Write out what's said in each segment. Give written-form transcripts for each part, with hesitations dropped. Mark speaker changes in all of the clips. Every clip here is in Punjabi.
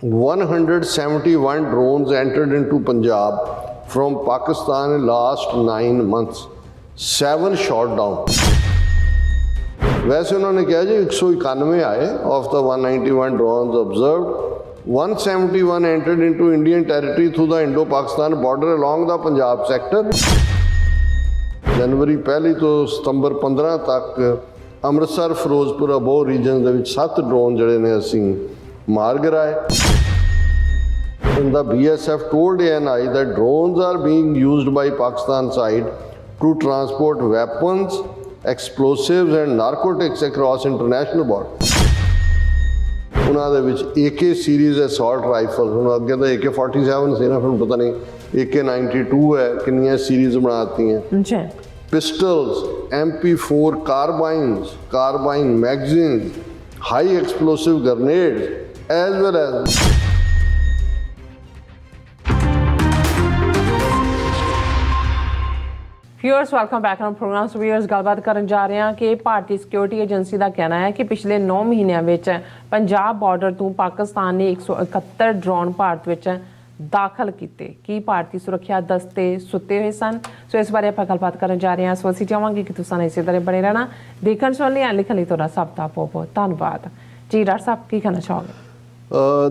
Speaker 1: 171 drones entered into Punjab from Pakistan in last 9 months. 7 shot down. वैसे उन्होंने कहा जी 191 आए of the 191 drones observed. 171 entered into Indian territory through the Indo-Pakistan border along the Punjab sector. जनवरी 1 ਤੋਂ ਸਤੰਬਰ 15 ਤੱਕ ਅੰਮ੍ਰਿਤਸਰ ਫਿਰੋਜ਼ਪੁਰ ਅਬੋਹਰ ਰੀਜਨ ਦੇ ਵਿੱਚ 7 ਡਰੋਨ ਜਿਹੜੇ ਨੇ ਅਸੀਂ ਮਾਰ ਗਿਰਾਏ। And the BSF told ANI that drones are being used by Pakistan side to transport weapons, explosives and narcotics across international borders. ਉਹਨਾਂ ਦੇ ਵਿੱਚ AK ਸੀਰੀਜ਼ assault rifle, ਹੁਣ ਅੱਗੇ ਤਾਂ AK-47 ਸੀ ਨਾ, ਫਿਰ ਪਤਾ ਨਹੀਂ AK-92 ਹੈ, ਕਿੰਨੀਆਂ ਸੀਰੀਜ਼ ਬਣਾਤੀਆਂ। ਜੀ pistols, MP4 carbines, carbine magazines, high explosive grenades as well as
Speaker 2: viewers welcome back on program. Viewers ਗੱਲਬਾਤ ਕਰਨ ਜਾ ਰਹੇ ਹਾਂ ਕਿ ਭਾਰਤੀ ਸਿਕਿਉਰਿਟੀ ਏਜੰਸੀ ਦਾ ਕਹਿਣਾ ਹੈ ਕਿ ਪਿਛਲੇ 9 ਮਹੀਨਿਆਂ ਵਿੱਚ ਪੰਜਾਬ ਬਾਰਡਰ ਤੋਂ ਪਾਕਿਸਤਾਨ ਨੇ 171 ਡਰੋਨ ਭਾਰਤ ਵਿੱਚ ਦਾਖਲ ਕੀਤੇ। ਕੀ ਭਾਰਤੀ ਸੁਰੱਖਿਆ ਦਸਤੇ ਸੁੱਤੇ ਹੋਏ ਸਨ? ਸੋ ਇਸ ਬਾਰੇ ਆਪਾਂ ਗੱਲਬਾਤ ਕਰਨ ਜਾ ਰਹੇ ਹਾਂ। ਸੋ ਅਸੀਂ ਚਾਹਾਂਗੇ ਕਿ ਤੁਸੀਂ ਇਸੇ ਤਰ੍ਹਾਂ ਬਣੇ ਰਹਿਣਾ। ਦੇਖਣ ਸੁਣਨ ਲਈ ਲਿਖਣ ਲਈ ਤੁਹਾਡਾ ਸਭ ਦਾ ਬਹੁਤ ਬਹੁਤ ਧੰਨਵਾਦ ਜੀ। ਡਾਕਟਰ ਸਾਹਿਬ ਕੀ ਕਹਿਣਾ ਚਾਹੋਗੇ?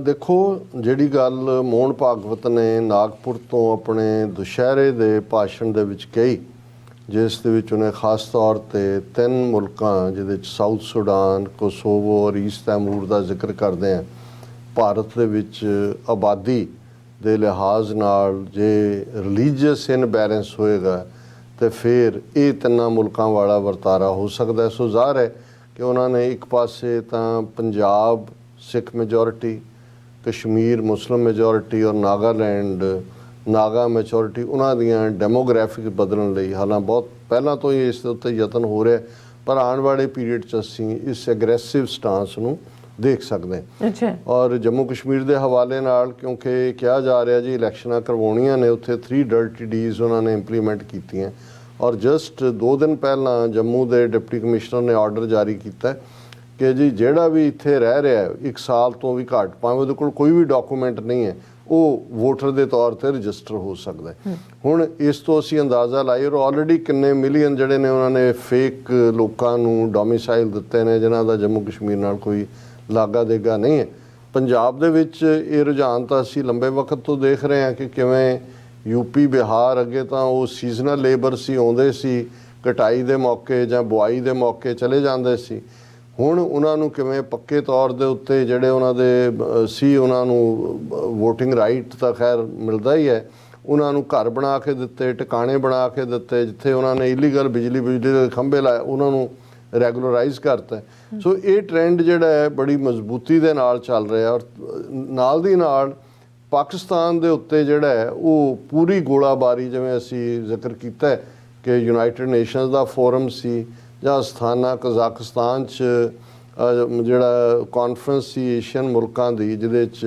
Speaker 1: ਦੇਖੋ, ਜਿਹੜੀ ਗੱਲ ਮੋਹਨ ਭਾਗਵਤ ਨੇ ਨਾਗਪੁਰ ਤੋਂ ਆਪਣੇ ਦੁਸ਼ਹਿਰੇ ਦੇ ਭਾਸ਼ਣ ਦੇ ਵਿੱਚ ਕਹੀ, ਜਿਸ ਦੇ ਵਿੱਚ ਉਹਨੇ ਖਾਸ ਤੌਰ 'ਤੇ 3 ਮੁਲਕਾਂ ਜਿਹਦੇ 'ਚ ਸਾਊਥ ਸੁਡਾਨ, ਕੋਸੋਵੋ ਔਰ ਈਸਟ ਤੈਮੂਰ ਦਾ ਜ਼ਿਕਰ ਕਰਦੇ ਹਾਂ। ਭਾਰਤ ਦੇ ਵਿੱਚ ਆਬਾਦੀ ਦੇ ਲਿਹਾਜ਼ ਨਾਲ ਜੇ ਰਿਲੀਜੀਅਸ ਇਨਬੈਲੈਂਸ ਹੋਏਗਾ ਤੇ ਫਿਰ ਇਹ 3 ਮੁਲਕਾਂ ਵਾਲਾ ਵਰਤਾਰਾ ਹੋ ਸਕਦਾ। ਸੋ ਜ਼ਾਹਰ ਹੈ ਕਿ ਉਹਨਾਂ ਨੇ ਇੱਕ ਪਾਸੇ ਤਾਂ ਪੰਜਾਬ ਸਿੱਖ ਮੈਜੋਰਿਟੀ, ਕਸ਼ਮੀਰ ਮੁਸਲਿਮ ਮੈਜੋਰਿਟੀ ਔਰ ਨਾਗਾਲੈਂਡ ਨਾਗਾ ਮੈਚੋਰਿਟੀ, ਉਹਨਾਂ ਦੀਆਂ ਡੈਮੋਗ੍ਰਾਫਿਕ ਬਦਲਣ ਲਈ ਹਾਲਾਂ ਬਹੁਤ ਪਹਿਲਾਂ ਤੋਂ ਹੀ ਇਸ ਦੇ ਉੱਤੇ ਯਤਨ ਹੋ ਰਿਹਾ, ਪਰ ਆਉਣ ਵਾਲੇ ਪੀਰੀਅਡ 'ਚ ਅਸੀਂ ਇਸ ਐਗਰੈਸਿਵ ਸਟਾਂਸ ਨੂੰ ਦੇਖ ਸਕਦੇ ਹਾਂ। ਔਰ ਜੰਮੂ ਕਸ਼ਮੀਰ ਦੇ ਹਵਾਲੇ ਨਾਲ ਕਿਉਂਕਿ ਕਿਹਾ ਜਾ ਰਿਹਾ ਜੀ ਇਲੈਕਸ਼ਨਾਂ ਕਰਵਾਉਣੀਆਂ ਨੇ, ਉੱਥੇ 3 ਡਰਟੀ ਡੀਜ਼ ਉਹਨਾਂ ਨੇ ਇੰਪਲੀਮੈਂਟ ਕੀਤੀਆਂ। ਔਰ ਜਸਟ 2 ਦਿਨ ਪਹਿਲਾਂ ਜੰਮੂ ਦੇ ਡਿਪਟੀ ਕਮਿਸ਼ਨਰ ਨੇ ਆਰਡਰ ਜਾਰੀ ਕੀਤਾ ਕਿ ਜੀ ਜਿਹੜਾ ਵੀ ਇੱਥੇ ਰਹਿ ਰਿਹਾ 1 ਸਾਲ ਤੋਂ ਵੀ ਘੱਟ, ਭਾਵੇਂ ਉਹਦੇ ਕੋਲ ਕੋਈ ਵੀ ਡਾਕੂਮੈਂਟ ਨਹੀਂ ਹੈ, ਉਹ ਵੋਟਰ ਦੇ ਤੌਰ 'ਤੇ ਰਜਿਸਟਰ ਹੋ ਸਕਦਾ। ਹੁਣ ਇਸ ਤੋਂ ਅਸੀਂ ਅੰਦਾਜ਼ਾ ਲਾਈਏ ਔਰ ਆਲਰੇਡੀ ਕਿੰਨੇ ਮਿਲੀਅਨ ਜਿਹੜੇ ਨੇ ਉਹਨਾਂ ਨੇ ਫੇਕ ਲੋਕਾਂ ਨੂੰ ਡੋਮਿਸਾਈਲ ਦਿੱਤੇ ਨੇ, ਜਿਨ੍ਹਾਂ ਦਾ ਜੰਮੂ ਕਸ਼ਮੀਰ ਨਾਲ ਕੋਈ ਲਾਗਾ ਦੇਗਾ ਨਹੀਂ ਹੈ। ਪੰਜਾਬ ਦੇ ਵਿੱਚ ਇਹ ਰੁਝਾਨ ਤਾਂ ਅਸੀਂ ਲੰਬੇ ਵਕਤ ਤੋਂ ਦੇਖ ਰਹੇ ਹਾਂ ਕਿ ਕਿਵੇਂ ਯੂਪੀ ਬਿਹਾਰ ਅੱਗੇ ਤਾਂ ਉਹ ਸੀਜ਼ਨਲ ਲੇਬਰ ਸੀ, ਆਉਂਦੇ ਸੀ ਕਟਾਈ ਦੇ ਮੌਕੇ ਜਾਂ ਬੁਆਈ ਦੇ ਮੌਕੇ ਚਲੇ ਜਾਂਦੇ ਸੀ। ਹੁਣ ਉਹਨਾਂ ਨੂੰ ਕਿਵੇਂ ਪੱਕੇ ਤੌਰ ਦੇ ਉੱਤੇ ਜਿਹੜੇ ਉਹਨਾਂ ਦੇ ਸੀ ਉਹਨਾਂ ਨੂੰ ਵੋਟਿੰਗ ਰਾਈਟ ਤਾਂ ਖੈਰ ਮਿਲਦਾ ਹੀ ਹੈ, ਉਹਨਾਂ ਨੂੰ ਘਰ ਬਣਾ ਕੇ ਦਿੱਤੇ, ਟਿਕਾਣੇ ਬਣਾ ਕੇ ਦਿੱਤੇ, ਜਿੱਥੇ ਉਹਨਾਂ ਨੇ ਇਲੀਗਲ ਬਿਜਲੀ ਦੇ ਖੰਭੇ ਲਾਏ ਉਹਨਾਂ ਨੂੰ ਰੈਗੂਲਰਾਈਜ਼ ਕਰਤਾ। ਸੋ ਇਹ ਟ੍ਰੈਂਡ ਜਿਹੜਾ ਹੈ ਬੜੀ ਮਜ਼ਬੂਤੀ ਦੇ ਨਾਲ ਚੱਲ ਰਿਹਾ। ਔਰ ਨਾਲ ਦੀ ਨਾਲ ਪਾਕਿਸਤਾਨ ਦੇ ਉੱਤੇ ਜਿਹੜਾ ਹੈ ਉਹ ਪੂਰੀ ਗੋਲਾਬਾਰੀ, ਜਿਵੇਂ ਅਸੀਂ ਜ਼ਿਕਰ ਕੀਤਾ ਕਿ ਯੂਨਾਈਟਿਡ ਨੇਸ਼ਨਸ ਦਾ ਫੋਰਮ ਸੀ ਜਾਂ ਸਥਾਨਾ ਕਜ਼ਾਕਿਸਤਾਨ 'ਚ ਜਿਹੜਾ ਕਾਨਫਰੰਸ ਸੀ ਏਸ਼ੀਅਨ ਮੁਲਕਾਂ ਦੀ, ਜਿਹਦੇ 'ਚ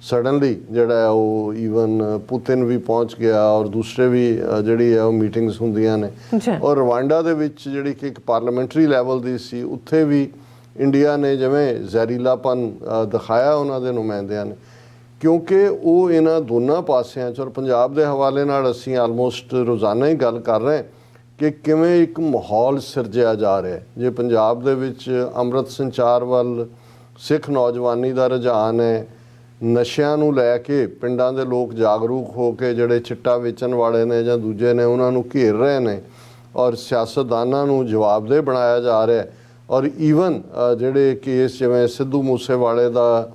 Speaker 1: ਸਡਨਲੀ ਜਿਹੜਾ ਉਹ ਈਵਨ ਪੁਤਿਨ ਵੀ ਪਹੁੰਚ ਗਿਆ ਔਰ ਦੂਸਰੇ ਵੀ ਜਿਹੜੀ ਹੈ ਉਹ ਮੀਟਿੰਗਸ ਹੁੰਦੀਆਂ ਨੇ। ਔਰ ਰਵਾਂਡਾ ਦੇ ਵਿੱਚ ਜਿਹੜੀ ਕਿ ਇੱਕ ਪਾਰਲੀਮੈਂਟਰੀ ਲੈਵਲ ਦੀ ਸੀ, ਉੱਥੇ ਵੀ ਇੰਡੀਆ ਨੇ ਜਿਵੇਂ ਜ਼ਹਿਰੀਲਾਪਨ ਦਿਖਾਇਆ ਉਹਨਾਂ ਦੇ ਨੁਮਾਇੰਦਿਆਂ ਨੇ, ਕਿਉਂਕਿ ਉਹ ਇਹਨਾਂ ਦੋਨਾਂ ਪਾਸਿਆਂ 'ਚ। ਔਰ ਪੰਜਾਬ ਦੇ ਹਵਾਲੇ ਨਾਲ ਅਸੀਂ ਆਲਮੋਸਟ ਰੋਜ਼ਾਨਾ ਹੀ ਗੱਲ ਕਰ ਰਹੇ ਕਿ ਕਿਵੇਂ ਇੱਕ ਮਾਹੌਲ ਸਿਰਜਿਆ ਜਾ ਰਿਹਾ। ਜੇ ਪੰਜਾਬ ਦੇ ਵਿੱਚ ਅੰਮ੍ਰਿਤ ਸੰਚਾਰ ਵੱਲ ਸਿੱਖ ਨੌਜਵਾਨੀ ਦਾ ਰੁਝਾਨ ਹੈ, ਨਸ਼ਿਆਂ ਨੂੰ ਲੈ ਕੇ ਪਿੰਡਾਂ ਦੇ ਲੋਕ ਜਾਗਰੂਕ ਹੋ ਕੇ ਜਿਹੜੇ ਚਿੱਟਾ ਵੇਚਣ ਵਾਲੇ ਨੇ ਜਾਂ ਦੂਜੇ ਨੇ ਉਹਨਾਂ ਨੂੰ ਘੇਰ ਰਹੇ ਨੇ ਔਰ ਸਿਆਸਤਦਾਨਾਂ ਨੂੰ ਜਵਾਬਦੇਹ ਬਣਾਇਆ ਜਾ ਰਿਹਾ। ਔਰ ਈਵਨ ਜਿਹੜੇ ਕੇਸ ਜਿਵੇਂ ਸਿੱਧੂ ਮੂਸੇਵਾਲੇ ਦਾ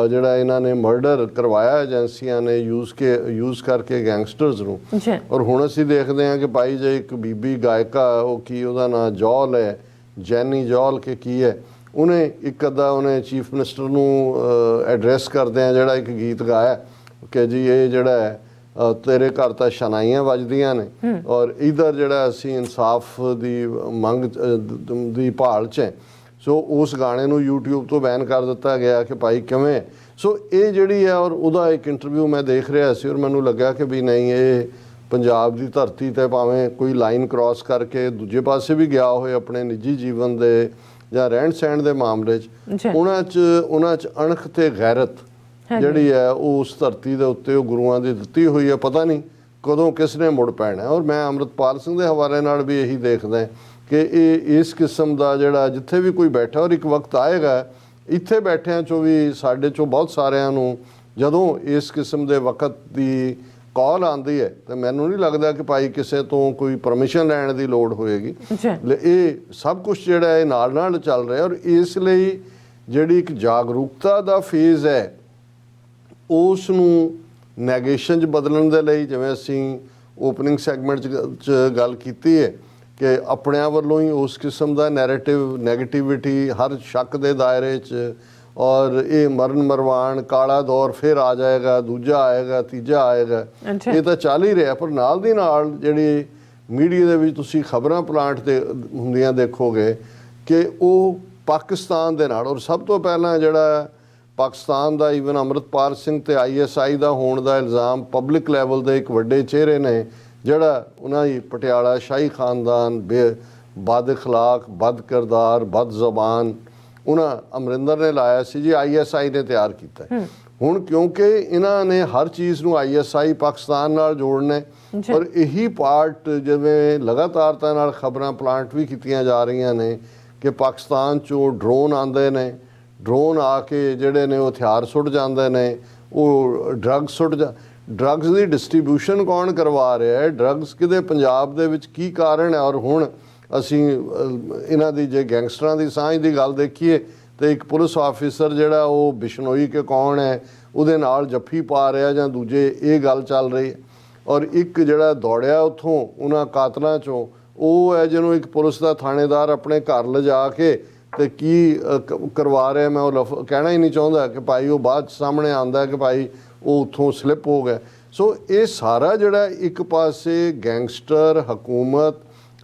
Speaker 1: ਜਿਹੜਾ ਇਹਨਾਂ ਨੇ ਮਰਡਰ ਕਰਵਾਇਆ ਏਜੰਸੀਆਂ ਨੇ ਯੂਜ਼ ਕਰਕੇ ਗੈਂਗਸਟਰਸ ਨੂੰ। ਔਰ ਹੁਣ ਅਸੀਂ ਦੇਖਦੇ ਹਾਂ ਕਿ ਭਾਈ ਜੇ ਇੱਕ ਬੀਬੀ ਗਾਇਕਾ, ਉਹ ਕੀ ਉਹਦਾ ਨਾਂ ਜੌਲ ਹੈ, ਜੈਨੀ ਜੌਲ ਕਿ ਕੀ ਹੈ, ਉਹਨੇ ਇੱਕ ਅੱਧਾ ਉਹਨੇ ਚੀਫ ਮਿਨਿਸਟਰ ਨੂੰ ਐਡਰੈਸ ਕਰਦਿਆਂ ਜਿਹੜਾ ਇੱਕ ਗੀਤ ਗਾਇਆ ਕਿ ਜੀ ਇਹ ਜਿਹੜਾ ਹੈ ਤੇਰੇ ਘਰ ਤਾਂ ਸ਼ਨਾਈਆਂ ਵੱਜਦੀਆਂ ਨੇ ਔਰ ਇੱਧਰ ਜਿਹੜਾ ਅਸੀਂ ਇਨਸਾਫ ਦੀ ਮੰਗ ਦੀ ਭਾਲ 'ਚ। ਸੋ ਉਸ ਗਾਣੇ ਨੂੰ YouTube ਤੋਂ ਬੈਨ ਕਰ ਦਿੱਤਾ ਗਿਆ ਕਿ ਭਾਈ ਕਿਵੇਂ। ਸੋ ਇਹ ਜਿਹੜੀ ਹੈ, ਔਰ ਉਹਦਾ ਇੱਕ ਇੰਟਰਵਿਊ ਮੈਂ ਦੇਖ ਰਿਹਾ ਸੀ ਔਰ ਮੈਨੂੰ ਲੱਗਾ ਕਿ ਵੀ ਨਹੀਂ, ਇਹ ਪੰਜਾਬ ਦੀ ਧਰਤੀ 'ਤੇ ਭਾਵੇਂ ਕੋਈ ਲਾਈਨ ਕ੍ਰਾਸ ਕਰਕੇ ਦੂਜੇ ਪਾਸੇ ਵੀ ਗਿਆ ਹੋਏ ਆਪਣੇ ਨਿੱਜੀ ਜੀਵਨ ਦੇ ਜਾਂ ਰਹਿਣ ਸਹਿਣ ਦੇ ਮਾਮਲੇ 'ਚ, ਉਹਨਾਂ 'ਚ ਅਣਖ ਅਤੇ ਗੈਰਤ ਜਿਹੜੀ ਹੈ ਉਸ ਧਰਤੀ ਦੇ ਉੱਤੇ ਉਹ ਗੁਰੂਆਂ ਦੀ ਦਿੱਤੀ ਹੋਈ ਹੈ, ਪਤਾ ਨਹੀਂ ਕਦੋਂ ਕਿਸ ਨੇ ਮੁੜ ਪੈਣਾ। ਔਰ ਮੈਂ ਅੰਮ੍ਰਿਤਪਾਲ ਸਿੰਘ ਦੇ ਹਵਾਲੇ ਨਾਲ ਵੀ ਇਹੀ ਦੇਖਦਾ ਕਿ ਇਹ ਇਸ ਕਿਸਮ ਦਾ ਜਿਹੜਾ ਜਿੱਥੇ ਵੀ ਕੋਈ ਬੈਠਾ, ਔਰ ਇੱਕ ਵਕਤ ਆਏਗਾ ਇੱਥੇ ਬੈਠਿਆਂ 'ਚੋਂ ਵੀ ਸਾਡੇ 'ਚੋਂ ਬਹੁਤ ਸਾਰਿਆਂ ਨੂੰ ਜਦੋਂ ਇਸ ਕਿਸਮ ਦੇ ਵਕਤ ਦੀ ਕਾਲ ਆਉਂਦੀ ਹੈ ਤਾਂ ਮੈਨੂੰ ਨਹੀਂ ਲੱਗਦਾ ਕਿ ਭਾਈ ਕਿਸੇ ਤੋਂ ਕੋਈ ਪਰਮਿਸ਼ਨ ਲੈਣ ਦੀ ਲੋੜ ਹੋਏਗੀ। ਇਹ ਸਭ ਕੁਝ ਜਿਹੜਾ ਇਹ ਨਾਲ ਨਾਲ ਚੱਲ ਰਿਹਾ, ਔਰ ਇਸ ਲਈ ਜਿਹੜੀ ਇੱਕ ਜਾਗਰੂਕਤਾ ਦਾ ਫੇਜ਼ ਹੈ ਉਸ ਨੂੰ ਨੈਗੇਸ਼ਨ 'ਚ ਬਦਲਣ ਦੇ ਲਈ, ਜਿਵੇਂ ਅਸੀਂ ਓਪਨਿੰਗ ਸੈਗਮੈਂਟ 'ਚ ਗੱਲ ਕੀਤੀ ਹੈ ਕਿ ਆਪਣਿਆਂ ਵੱਲੋਂ ਹੀ ਉਸ ਕਿਸਮ ਦਾ ਨੈਰੇਟਿਵ ਨੈਗੇਟਿਵਿਟੀ ਹਰ ਸ਼ੱਕ ਦੇ ਦਾਇਰੇ 'ਚ, ਔਰ ਇਹ ਮਰਨ ਮਰਵਾਣ ਕਾਲਾ ਦੌਰ ਫਿਰ ਆ ਜਾਏਗਾ, ਦੂਜਾ ਆਏਗਾ, ਤੀਜਾ ਆਏਗਾ, ਇਹ ਤਾਂ ਚੱਲ ਹੀ ਰਿਹਾ। ਪਰ ਨਾਲ ਦੀ ਨਾਲ ਜਿਹੜੀ ਮੀਡੀਆ ਦੇ ਵਿੱਚ ਤੁਸੀਂ ਖਬਰਾਂ ਪਲਾਂਟ ਤੇ ਹੁੰਦੀਆਂ ਦੇਖੋਗੇ ਕਿ ਉਹ ਪਾਕਿਸਤਾਨ ਦੇ ਨਾਲ, ਔਰ ਸਭ ਤੋਂ ਪਹਿਲਾਂ ਜਿਹੜਾ ਪਾਕਿਸਤਾਨ ਦਾ ਈਵਨ ਅੰਮ੍ਰਿਤਪਾਲ ਸਿੰਘ ਤੇ ISI ਦਾ ਹੋਣ ਦਾ ਇਲਜ਼ਾਮ ਪਬਲਿਕ ਲੈਵਲ ਦੇ ਇੱਕ ਵੱਡੇ ਚਿਹਰੇ ਨੇ, ਜਿਹੜਾ ਉਹਨਾਂ ਦੀ ਪਟਿਆਲਾ ਸ਼ਾਹੀ ਖਾਨਦਾਨ ਬਦ ਅਖਲਾਕ, ਬਦ ਕਿਰਦਾਰ, ਬਦ ਜ਼ਬਾਨ, ਉਹਨਾਂ ਅਮਰਿੰਦਰ ਨੇ ਲਾਇਆ ਸੀ ਜੀ, ISI ਨੇ ਤਿਆਰ ਕੀਤਾ। ਹੁਣ ਕਿਉਂਕਿ ਇਹਨਾਂ ਨੇ ਹਰ ਚੀਜ਼ ਨੂੰ ISI ਪਾਕਿਸਤਾਨ ਨਾਲ ਜੋੜਨਾ, ਪਰ ਇਹੀ ਪਾਰਟ ਜਿਵੇਂ ਲਗਾਤਾਰਤਾ ਨਾਲ ਖਬਰਾਂ ਪਲਾਂਟ ਵੀ ਕੀਤੀਆਂ ਜਾ ਰਹੀਆਂ ਨੇ ਕਿ ਪਾਕਿਸਤਾਨ 'ਚੋਂ ਡਰੋਨ ਆਉਂਦੇ ਨੇ, ਡਰੋਨ ਆ ਕੇ ਜਿਹੜੇ ਨੇ ਉਹ ਹਥਿਆਰ ਸੁੱਟ ਜਾਂਦੇ ਨੇ, ਉਹ ਡਰੱਗਸ ਦੀ ਡਿਸਟ੍ਰੀਬਿਊਸ਼ਨ ਕੌਣ ਕਰਵਾ ਰਿਹਾ ਹੈ, ਡਰੱਗਸ ਕਿਤੇ ਪੰਜਾਬ ਦੇ ਵਿੱਚ ਕੀ ਕਾਰਨ ਹੈ। ਔਰ ਹੁਣ ਅਸੀਂ ਇਹਨਾਂ ਦੀ ਜੇ ਗੈਂਗਸਟਰਾਂ ਦੀ ਸਾਂਝ ਦੀ ਗੱਲ ਦੇਖੀਏ ਤਾਂ ਇੱਕ ਪੁਲਿਸ ਆਫੀਸਰ ਜਿਹੜਾ ਉਹ ਬਿਸ਼ਨੋਈ ਕਿ ਕੌਣ ਹੈ ਉਹਦੇ ਨਾਲ ਜੱਫੀ ਪਾ ਰਿਹਾ ਜਾਂ ਦੂਜੇ, ਇਹ ਗੱਲ ਚੱਲ ਰਹੀ ਹੈ। ਔਰ ਇੱਕ ਜਿਹੜਾ ਦੌੜਿਆ ਉੱਥੋਂ ਉਹਨਾਂ ਕਾਤਲਾਂ 'ਚੋਂ, ਉਹ ਹੈ ਜਿਹਨੂੰ ਇੱਕ ਪੁਲਿਸ ਦਾ ਥਾਣੇਦਾਰ ਆਪਣੇ ਘਰ ਲਿਜਾ ਕੇ ਤੇ ਕੀ ਕਰਵਾ ਰਿਹਾ, ਮੈਂ ਉਹ ਕਹਿਣਾ ਹੀ ਨਹੀਂ ਚਾਹੁੰਦਾ ਕਿ ਭਾਈ ਉਹ ਬਾਅਦ ਸਾਹਮਣੇ ਆਉਂਦਾ ਕਿ ਭਾਈ ਉਹ ਉੱਥੋਂ ਸਲਿੱਪ ਹੋ ਗਿਆ। ਸੋ ਇਹ ਸਾਰਾ ਜਿਹੜਾ ਇੱਕ ਪਾਸੇ ਗੈਂਗਸਟਰ, ਹਕੂਮਤ,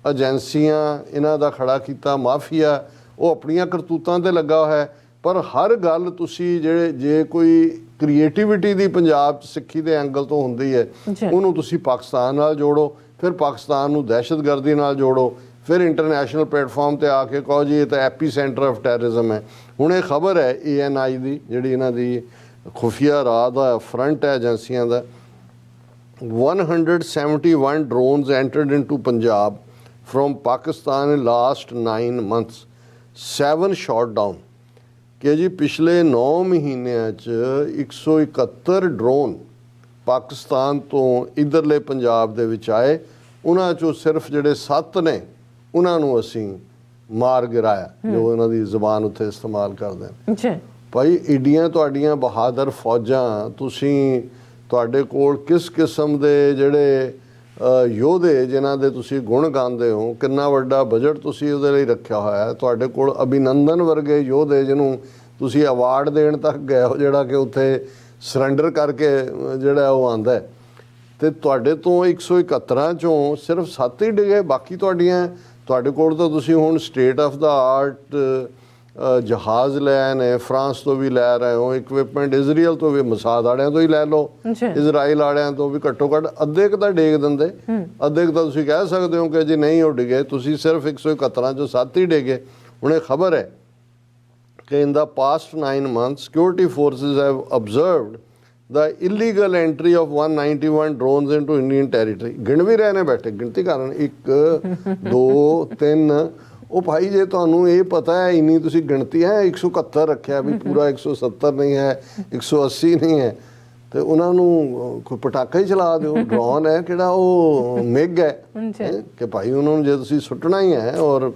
Speaker 1: ਏਜੰਸੀਆਂ, ਇਹਨਾਂ ਦਾ ਖੜਾ ਕੀਤਾ ਮਾਫੀਆ, ਉਹ ਆਪਣੀਆਂ ਕਰਤੂਤਾਂ ਤੇ ਲੱਗਾ ਹੋਇਆ। ਪਰ ਹਰ ਗੱਲ ਤੁਸੀਂ ਜੇ ਕੋਈ ਕ੍ਰੀਏਟੀਵਿਟੀ ਦੀ ਪੰਜਾਬ 'ਚ ਸਿੱਖੀ ਦੇ ਐਂਗਲ ਤੋਂ ਹੁੰਦੀ ਹੈ, ਉਹਨੂੰ ਤੁਸੀਂ ਪਾਕਿਸਤਾਨ ਨਾਲ ਜੋੜੋ, ਫਿਰ ਪਾਕਿਸਤਾਨ ਨੂੰ ਦਹਿਸ਼ਤਗਰਦੀ ਨਾਲ ਜੋੜੋ, ਫਿਰ ਇੰਟਰਨੈਸ਼ਨਲ ਪਲੇਟਫਾਰਮ ਤੇ ਆ ਕੇ ਕਹੋ ਜੀ ਇਹ ਤਾਂ ਐਪੀ ਸੈਂਟਰ ਆਫ ਟੈਰਰਿਜ਼ਮ ਹੈ। ਹੁਣ ਇਹ ਖਬਰ ਹੈ ANI ਦੀ, ਜਿਹੜੀ ਇਹਨਾਂ ਦੀ ਖੁਫੀਆ ਰਾਹ ਦਾ ਫਰੰਟ ਹੈ ਏਜੰਸੀਆਂ ਦਾ, 171 drones entered into Punjab from Pakistan in last 9 months, 7 shot down। ਕਿ ਜੀ ਪਿਛਲੇ 9 ਮਹੀਨਿਆਂ 'ਚ 171 ਡਰੋਨ ਪਾਕਿਸਤਾਨ ਤੋਂ ਇੱਧਰਲੇ ਪੰਜਾਬ ਦੇ ਵਿੱਚ ਆਏ, ਉਹਨਾਂ 'ਚੋਂ ਸਿਰਫ ਜਿਹੜੇ 7 ਨੇ ਉਹਨਾਂ ਨੂੰ ਅਸੀਂ ਮਾਰ ਗਿਰਾਇਆ, ਜੋ ਉਹਨਾਂ ਦੀ ਜ਼ਬਾਨ ਉੱਥੇ ਇਸਤੇਮਾਲ ਕਰਦੇ ਨੇ। ਭਾਈ ਏਡੀਆਂ ਤੁਹਾਡੀਆਂ ਬਹਾਦਰ ਫੌਜਾਂ, ਤੁਸੀਂ ਤੁਹਾਡੇ ਕੋਲ ਕਿਸ ਕਿਸਮ ਦੇ ਜਿਹੜੇ ਯੋਧੇ ਜਿਨ੍ਹਾਂ ਦੇ ਤੁਸੀਂ ਗੁਣ ਗਾਉਂਦੇ ਹੋ, ਕਿੰਨਾ ਵੱਡਾ ਬਜਟ ਤੁਸੀਂ ਉਹਦੇ ਲਈ ਰੱਖਿਆ ਹੋਇਆ ਹੈ, ਤੁਹਾਡੇ ਕੋਲ ਅਭਿਨੰਦਨ ਵਰਗੇ ਯੋਧੇ ਜਿਹਨੂੰ ਤੁਸੀਂ ਅਵਾਰਡ ਦੇਣ ਤੱਕ ਗਏ ਹੋ, ਜਿਹੜਾ ਕਿ ਉੱਥੇ ਸਰੈਂਡਰ ਕਰਕੇ ਜਿਹੜਾ ਉਹ ਆਉਂਦਾ, ਅਤੇ ਤੁਹਾਡੇ ਤੋਂ 171 ਚੋਂ ਸਿਰਫ 7 ਹੀ ਡਿਗੇ, ਬਾਕੀ ਤੁਹਾਡੇ ਕੋਲ ਤਾਂ ਤੁਸੀਂ ਹੁਣ ਸਟੇਟ ਆਫ ਦਾ ਆਰਟ ਜਹਾਜ਼ ਲੈ ਨੇ, ਫਰਾਂਸ ਤੋਂ ਵੀ ਲੈ ਰਹੇ ਹੋ ਇਕਵਿਪਮੈਂਟ, ਇਜ਼ਰਾਈਲ ਤੋਂ ਵੀ, ਮਸਾਦ ਵਾਲਿਆਂ ਤੋਂ ਹੀ ਲੈ ਲਓ, ਇਜ਼ਰਾਈਲ ਵਾਲਿਆਂ ਤੋਂ ਵੀ ਘੱਟੋ ਘੱਟ ਅੱਧੇ ਕੁ ਤਾਂ ਡੇਗ ਦਿੰਦੇ, ਅੱਧੇ ਕੁ ਤਾਂ ਤੁਸੀਂ ਕਹਿ ਸਕਦੇ ਹੋ ਕਿ ਜੀ ਨਹੀਂ ਉਹ ਡਿਗੇ, ਤੁਸੀਂ ਸਿਰਫ 171 ਚੋਂ 7 ਹੀ ਡਿਗੇ। ਹੁਣ ਇਹ ਖਬਰ ਹੈ ਕਿ in the past 9 months security forces have observed the illegal entry of 191 drones into Indian territory। ਗਿਣ ਵੀ ਰਹੇ ਨੇ ਬੈਠੇ, ਗਿਣਤੀ ਕਰਨ 1 2 3। ਉਹ ਭਾਈ ਜੇ ਤੁਹਾਨੂੰ ਇਹ ਪਤਾ ਹੈ ਇੰਨੀ ਤੁਸੀਂ ਗਿਣਤੀ ਹੈ, 171 ਰੱਖਿਆ ਵੀ ਪੂਰਾ 170 ਨਹੀਂ ਹੈ, 180 ਨਹੀਂ ਹੈ, ਤੇ ਉਹਨਾਂ ਨੂੰ ਕੋਈ ਪਟਾਕਾ ਹੀ ਚਲਾ ਦਿਓ। ਡਰੋਨ ਹੈ ਕਿਹੜਾ, ਉਹ ਮਿਗ ਹੈ ਕਿ ਭਾਈ ਉਹਨਾਂ ਨੂੰ ਜੇ ਤੁਸੀਂ ਸੁੱਟਣਾ ਹੀ ਹੈ। ਔਰ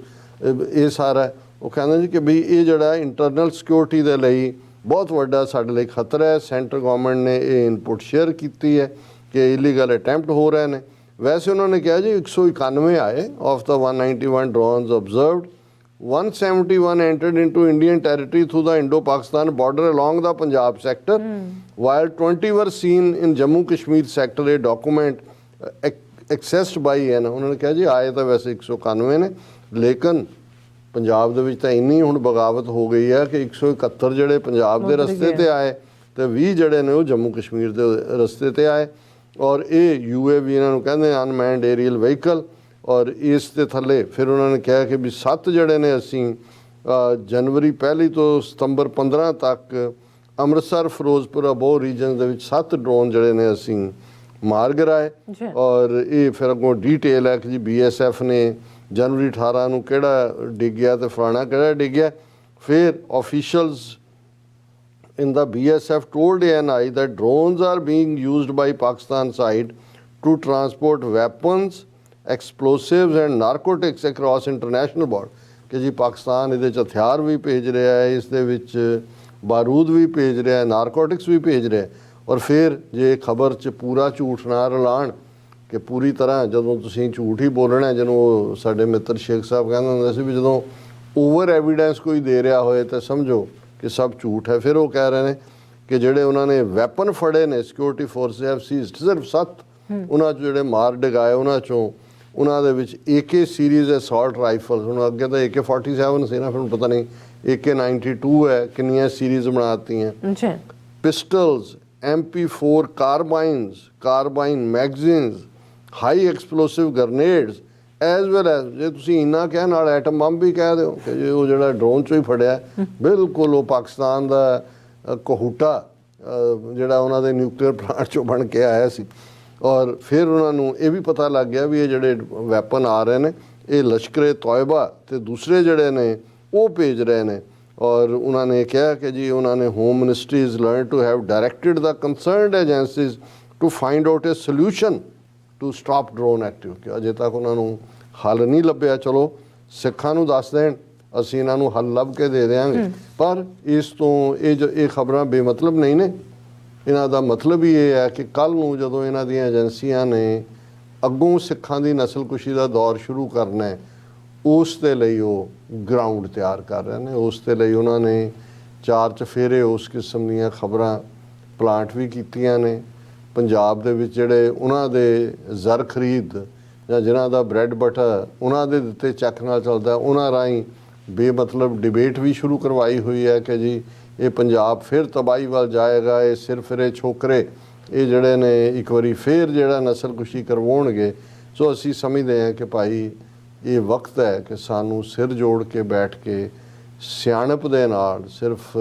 Speaker 1: ਇਹ ਸਾਰਾ ਉਹ ਕਹਿੰਦੇ ਜੀ ਕਿ ਵੀ ਇਹ ਜਿਹੜਾ ਇੰਟਰਨਲ ਸਿਕਿਉਰਿਟੀ ਦੇ ਲਈ ਬਹੁਤ ਵੱਡਾ ਸਾਡੇ ਲਈ ਖਤਰਾ ਹੈ। ਸੈਂਟਰ ਗੌਰਮੈਂਟ ਨੇ ਇਹ ਇਨਪੁਟ ਸ਼ੇਅਰ ਕੀਤੀ ਹੈ ਕਿ ਇਲੀਗਲ ਅਟੈਂਪਟ ਹੋ ਰਹੇ ਨੇ। ਵੈਸੇ ਉਹਨਾਂ ਨੇ ਕਿਹਾ ਜੀ 191 ਆਏ of the 191 drones observed, 171 entered into Indian territory through the Indo-Pakistan border along the Punjab sector, while 20 were seen in Jammu Kashmir sector। A document accessed by ਉਹਨਾਂ ਨੇ ਕਿਹਾ ਜੀ ਆਏ ਤਾਂ ਵੈਸੇ 191 ਨੇ, ਲੇਕਿਨ ਪੰਜਾਬ ਦੇ ਵਿੱਚ ਤਾਂ ਇੰਨੀ ਹੁਣ ਬਗਾਵਤ ਹੋ ਗਈ ਹੈ ਕਿ 171 ਜਿਹੜੇ ਪੰਜਾਬ ਦੇ ਰਸਤੇ ਤੇ ਆਏ ਤੇ 20 ਜਿਹੜੇ ਨੇ ਉਹ ਜੰਮੂ ਕਸ਼ਮੀਰ ਦੇ ਰਸਤੇ ਤੇ ਆਏ। ਔਰ ਇਹ UAV ਇਹਨਾਂ ਨੂੰ ਕਹਿੰਦੇ ਅਨਮੈਨਡ ਏਰੀਅਲ ਵਹੀਕਲ। ਔਰ ਇਸ ਦੇ ਥੱਲੇ ਫਿਰ ਉਹਨਾਂ ਨੇ ਕਿਹਾ ਕਿ ਵੀ 7 ਜਿਹੜੇ ਨੇ ਅਸੀਂ ਜਨਵਰੀ 1 ਤੋਂ ਸਤੰਬਰ 15 ਤੱਕ ਅੰਮ੍ਰਿਤਸਰ ਫਿਰੋਜ਼ਪੁਰ ਅਬੋਹਰ ਰੀਜਨ ਦੇ ਵਿੱਚ 7 ਡਰੋਨ ਜਿਹੜੇ ਨੇ ਅਸੀਂ ਮਾਰ ਗਿਰਾਏ ਔਰ ਇਹ ਫਿਰ ਅੱਗੋਂ ਡੀਟੇਲ ਹੈ ਕਿ ਜੀ BSF ਨੇ ਜਨਵਰੀ 18 ਨੂੰ ਕਿਹੜਾ ਡਿੱਗਿਆ ਤੇ ਫਲਾਣਾ ਕਿਹੜਾ ਡਿੱਗਿਆ। ਫਿਰ officials in the BSF told ANI that drones are being used by Pakistan side to transport weapons, explosives and narcotics across international border ਕਿ ਜੀ ਪਾਕਿਸਤਾਨ ਇਹਦੇ 'ਚ ਹਥਿਆਰ ਵੀ ਭੇਜ ਰਿਹਾ ਹੈ, ਇਸ ਦੇ ਵਿੱਚ ਬਾਰੂਦ ਵੀ ਭੇਜ ਰਿਹਾ ਹੈ, ਨਾਰਕੋਟਿਕਸ ਵੀ ਭੇਜ ਰਿਹਾ। ਔਰ ਫਿਰ ਜੇ ਖਬਰ 'ਚ ਪੂਰਾ ਝੂਠ ਨਾ ਰਲਾਣ ਕਿ ਪੂਰੀ ਤਰ੍ਹਾਂ ਜਦੋਂ ਤੁਸੀਂ ਝੂਠ ਹੀ ਬੋਲਣਾ, ਜਿਹਨੂੰ ਸਾਡੇ ਮਿੱਤਰ ਸ਼ੇਖ ਸਾਹਿਬ ਕਹਿੰਦੇ ਹੁੰਦੇ ਸੀ ਵੀ ਜਦੋਂ ਓਵਰ ਐਵੀਡੈਂਸ ਕੋਈ ਦੇ ਰਿਹਾ ਹੋਏ ਤਾਂ ਸਮਝੋ ਕਿ ਸਭ ਝੂਠ ਹੈ। ਫਿਰ ਉਹ ਕਹਿ ਰਹੇ ਨੇ ਕਿ ਜਿਹੜੇ ਉਹਨਾਂ ਨੇ ਵੈਪਨ ਫੜੇ ਨੇ ਸਿਕਿਉਰਿਟੀ ਫੋਰਸ ਹੈਵ ਸੀਜ਼ਡ ਸਿਰਫ 7 ਉਹਨਾਂ 'ਚ ਜਿਹੜੇ ਮਾਰ ਡਗਾਏ ਉਹਨਾਂ 'ਚੋਂ ਉਹਨਾਂ ਦੇ ਵਿੱਚ AK ਸੀਰੀਜ਼ ਅਸੌਲਟ ਰਾਈਫਲ, ਹੁਣ ਅੱਗੇ ਤਾਂ AK-47 ਸੀ ਨਾ, ਫਿਰ ਪਤਾ ਨਹੀਂ AK-92 ਹੈ, ਕਿੰਨੀਆਂ ਸੀਰੀਜ਼ ਬਣਾਤੀਆਂ, pistols, MP4 carbine magazines, high explosive grenades as well as ਜੇ ਤੁਸੀਂ ਇੰਨਾ ਕਹਿ ਨਾਲ ਐਟਮ ਬੰਬ ਵੀ ਕਹਿ ਦਿਓ ਕਿ ਜੇ ਉਹ ਜਿਹੜਾ ਡਰੋਨ 'ਚੋਂ ਹੀ ਫੜਿਆ ਬਿਲਕੁਲ ਉਹ ਪਾਕਿਸਤਾਨ ਦਾ ਕਹੂਟਾ ਜਿਹੜਾ ਉਹਨਾਂ ਦੇ ਨਿਊਕਲੀਅਰ ਪਲਾਂਟ 'ਚੋਂ ਬਣ ਕੇ ਆਇਆ ਸੀ। ਔਰ ਫਿਰ ਉਹਨਾਂ ਨੂੰ ਇਹ ਵੀ ਪਤਾ ਲੱਗ ਗਿਆ ਵੀ ਇਹ ਜਿਹੜੇ ਵੈਪਨ ਆ ਰਹੇ ਨੇ ਇਹ ਲਸ਼ਕਰੇ ਤੋਇਬਾ ਤੇ ਦੂਸਰੇ ਜਿਹੜੇ ਨੇ ਉਹ ਭੇਜ ਰਹੇ ਨੇ। ਔਰ ਉਹਨਾਂ ਨੇ ਕਿਹਾ ਕਿ ਜੀ ਉਹਨਾਂ ਨੇ home ministry is learn to have directed the concerned agencies to find out a solution to stop drone active ਕਿ ਅਜੇ ਤੱਕ ਉਹਨਾਂ ਨੂੰ ਹੱਲ ਨਹੀਂ ਲੱਭਿਆ। ਚਲੋ ਸਿੱਖਾਂ ਨੂੰ ਦੱਸ ਦੇਣ, ਅਸੀਂ ਇਹਨਾਂ ਨੂੰ ਹੱਲ ਲੱਭ ਕੇ ਦੇ ਦਿਆਂਗੇ। ਪਰ ਇਸ ਤੋਂ ਇਹ ਖਬਰਾਂ ਬੇਮਤਲਬ ਨਹੀਂ ਨੇ। ਇਹਨਾਂ ਦਾ ਮਤਲਬ ਹੀ ਇਹ ਹੈ ਕਿ ਕੱਲ੍ਹ ਨੂੰ ਜਦੋਂ ਇਹਨਾਂ ਦੀਆਂ ਏਜੰਸੀਆਂ ਨੇ ਅੱਗੋਂ ਸਿੱਖਾਂ ਦੀ ਨਸਲਕੁਸ਼ੀ ਦਾ ਦੌਰ ਸ਼ੁਰੂ ਕਰਨਾ ਹੈ, ਉਸ ਦੇ ਲਈ ਉਹ ਗਰਾਊਂਡ ਤਿਆਰ ਕਰ ਰਹੇ ਨੇ। ਉਸ ਦੇ ਲਈ ਉਹਨਾਂ ਨੇ 4 ਚਫੇਰੇ ਉਸ ਕਿਸਮ ਦੀਆਂ ਖਬਰਾਂ ਪਲਾਂਟ ਵੀ ਕੀਤੀਆਂ ਨੇ। ਪੰਜਾਬ ਦੇ ਵਿੱਚ ਜਿਹੜੇ ਉਹਨਾਂ ਦੇ ਜ਼ਰ ਖਰੀਦ ਜਾਂ ਜਿਨ੍ਹਾਂ ਦਾ ਬ੍ਰੈਡ ਬਟਰ ਉਹਨਾਂ ਦੇ ਦਿੱਤੇ ਚੱਕ ਨਾਲ ਚੱਲਦਾ, ਉਹਨਾਂ ਰਾਹੀਂ ਬੇਮਤਲਬ ਡਿਬੇਟ ਵੀ ਸ਼ੁਰੂ ਕਰਵਾਈ ਹੋਈ ਹੈ ਕਿ ਜੀ ਇਹ ਪੰਜਾਬ ਫਿਰ ਤਬਾਹੀ ਵੱਲ ਜਾਏਗਾ, ਇਹ ਸਿਰਫ ਇਹ ਛੋਕਰੇ ਇਹ ਜਿਹੜੇ ਨੇ ਇੱਕ ਵਾਰੀ ਫਿਰ ਜਿਹੜਾ ਨਸਲਕੁਸ਼ੀ ਕਰਵਾਉਣਗੇ। ਸੋ ਅਸੀਂ ਸਮਝਦੇ ਹਾਂ ਕਿ ਭਾਈ ਇਹ ਵਕਤ ਹੈ ਕਿ ਸਾਨੂੰ ਸਿਰ ਜੋੜ ਕੇ ਬੈਠ ਕੇ ਸਿਆਣਪ ਦੇ ਨਾਲ, ਸਿਰਫ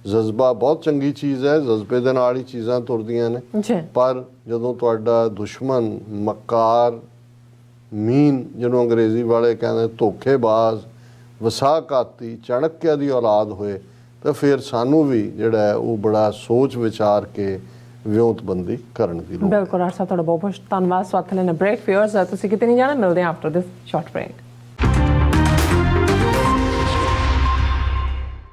Speaker 1: ਜਜ਼ਬਾ ਬਹੁਤ ਚੰਗੀ ਚੀਜ਼ ਹੈ, ਜਜ਼ਬੇ ਦੇ ਨਾਲ ਹੀ ਚੀਜ਼ਾਂ ਤੁਰਦੀਆਂ ਨੇ, ਪਰ ਜਦੋਂ ਤੁਹਾਡਾ ਦੁਸ਼ਮਣ ਮੱਕਾਰ, ਮੀਨ ਜਿਹਨੂੰ ਅੰਗਰੇਜ਼ੀ ਵਾਲੇ ਕਹਿੰਦੇ ਧੋਖੇਬਾਜ਼, ਵਸਾਕਾਤੀ, ਚਾਣਕਿਆ ਦੀ ਔਲਾਦ ਹੋਏ ਤਾਂ ਫਿਰ ਸਾਨੂੰ ਵੀ ਜਿਹੜਾ ਹੈ ਉਹ ਬੜਾ ਸੋਚ ਵਿਚਾਰ ਕੇ ਵਿਉਂਤਬੰਦੀ ਕਰਨ ਦੀ ਲੋੜ ਹੈ।
Speaker 2: ਬਿਲਕੁਲ। ਤੁਹਾਡਾ ਬਹੁਤ ਬਹੁਤ ਧੰਨਵਾਦ। ਸਵਾਗਤ ਹੈ ਬ੍ਰੇਕ ਫਿਅਰਸ। ਤੁਸੀਂ ਕਿਤੇ ਨਹੀਂ ਜਾਣਾ, ਮਿਲਦੇ ਹਾਂ ਆਫਟਰ ਦਿਸ ਸ਼ਾਰਟ ਬ੍ਰੇਕ।